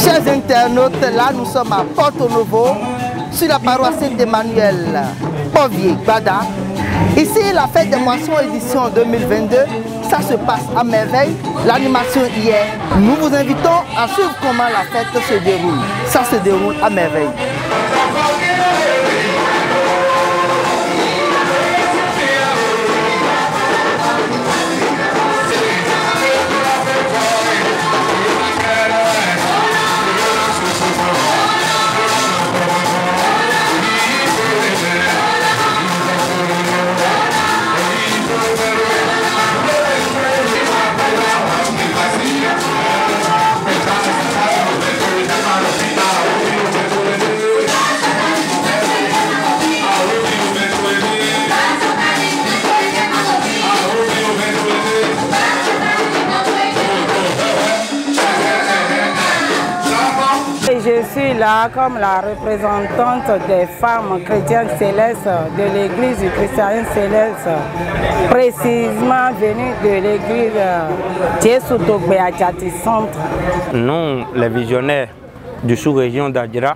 Chers internautes, là nous sommes à Porto Novo, sur la paroisse Saint-Emmanuel, Povier, Bada. Ici, la fête des moissons édition 2022, ça se passe à merveille. L'animation hier, nous vous invitons à suivre comment la fête se déroule. Ça se déroule à merveille. Je suis là comme la représentante des femmes chrétiennes célestes de l'église du christianisme céleste, précisément venue de l'église Tiesoutogbeadjati Centre. Nous, les visionnaires du sous-région d'Adjara,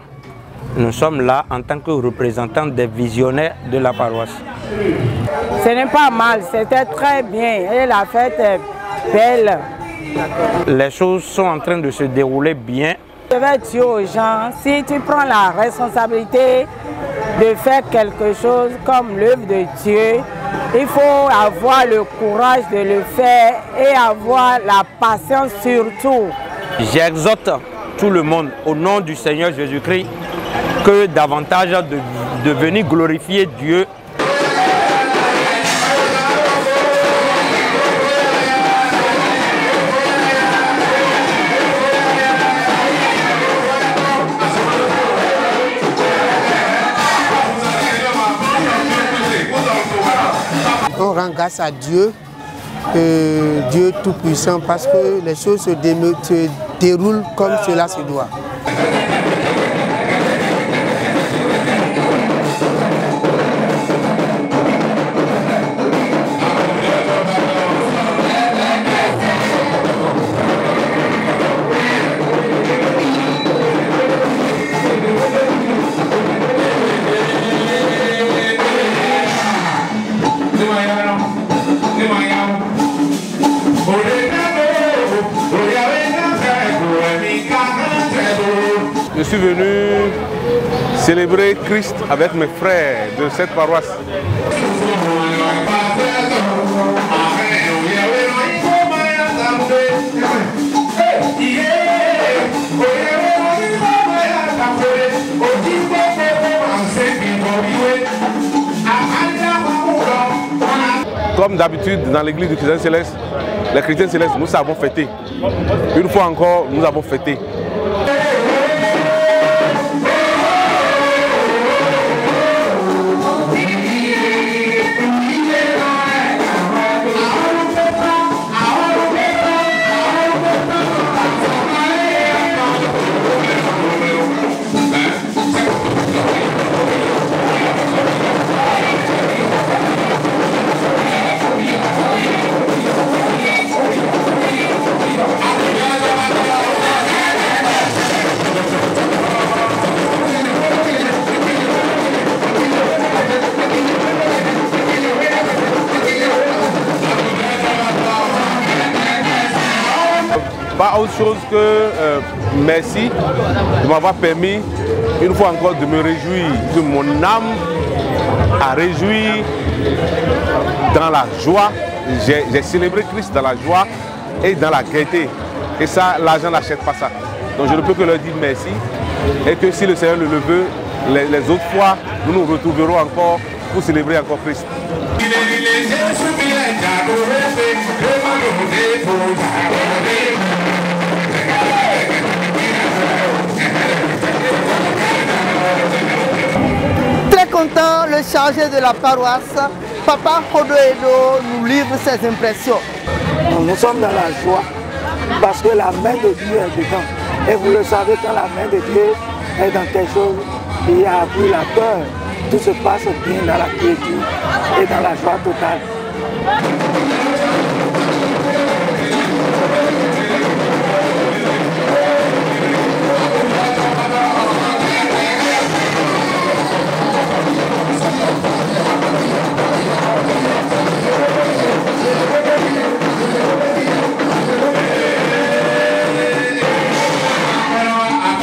nous sommes là en tant que représentants des visionnaires de la paroisse. Ce n'est pas mal, c'était très bien et la fête est belle. Les choses sont en train de se dérouler bien. Je vais dire aux gens, si tu prends la responsabilité de faire quelque chose comme l'œuvre de Dieu, il faut avoir le courage de le faire et avoir la patience surtout. J'exhorte tout le monde au nom du Seigneur Jésus-Christ que davantage de venir glorifier Dieu. On rend grâce à Dieu, Dieu Tout-Puissant, parce que les choses se déroulent comme cela se doit. Je suis venu célébrer Christ avec mes frères de cette paroisse. Comme d'habitude dans l'église du chrétien céleste, les chrétiens célestes, nous avons fêté. Une fois encore, nous avons fêté. Pas autre chose que merci de m'avoir permis une fois encore de me réjouir, que mon âme a réjoui dans la joie. J'ai célébré Christ dans la joie et dans la gaieté. Et ça, l'argent n'achète pas ça. Donc je ne peux que leur dire merci. Et que si le Seigneur le veut, les autres fois, nous nous retrouverons encore pour célébrer encore Christ. Très content, le chargé de la paroisse, Papa Hodoedo, nous livre ses impressions. Nous sommes dans la joie parce que la main de Dieu est dedans. Et vous le savez, quand la main de Dieu est dans quelque chose, il n'y a plus la peur. Tout se passe bien dans la quiétude et dans la joie totale.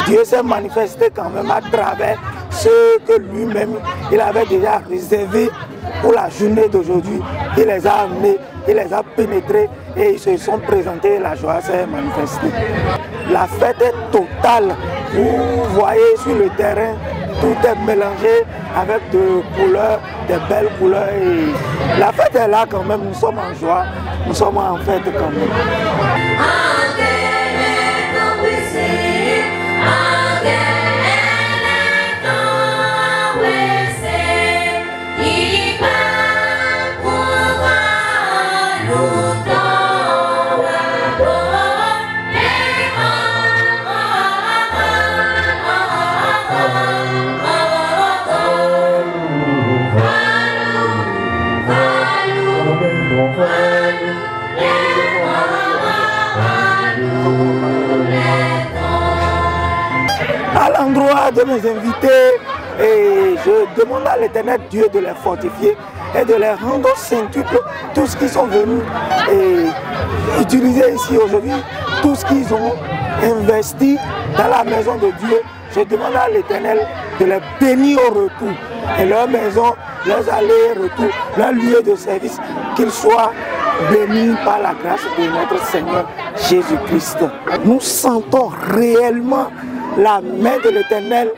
Dieu s'est manifesté quand même à travers ce que lui-même il avait déjà réservé pour la journée d'aujourd'hui. Il les a amenés, il les a pénétrés et ils se sont présentés et la joie s'est manifestée. La fête est totale. Vous voyez sur le terrain, tout est mélangé avec des couleurs, des belles couleurs. Et la fête est là quand même, nous sommes en joie, nous sommes en fête quand même. À l'endroit de mes invités, et je demande à l'Éternel Dieu de les fortifier et de les rendre centuple tout ce qu'ils sont venus et utiliser ici aujourd'hui, tout ce qu'ils ont investi dans la maison de Dieu. Je demande à l'Éternel de les bénir au retour et leur maison, leurs allers-retours, leur lieu de service, qu'ils soient bénis par la grâce de notre Seigneur Jésus-Christ. Nous sentons réellement la main de l'Éternel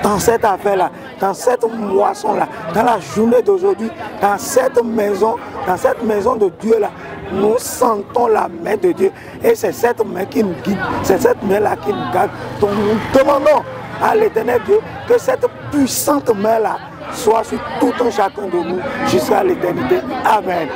dans cette affaire-là, dans cette moisson-là, dans la journée d'aujourd'hui, dans cette maison de Dieu-là. Nous sentons la main de Dieu et c'est cette main qui nous guide, c'est cette main-là qui nous garde. Donc nous demandons à l'Éternel Dieu que cette puissante main-là soit sur tout un chacun de nous jusqu'à l'éternité. Amen.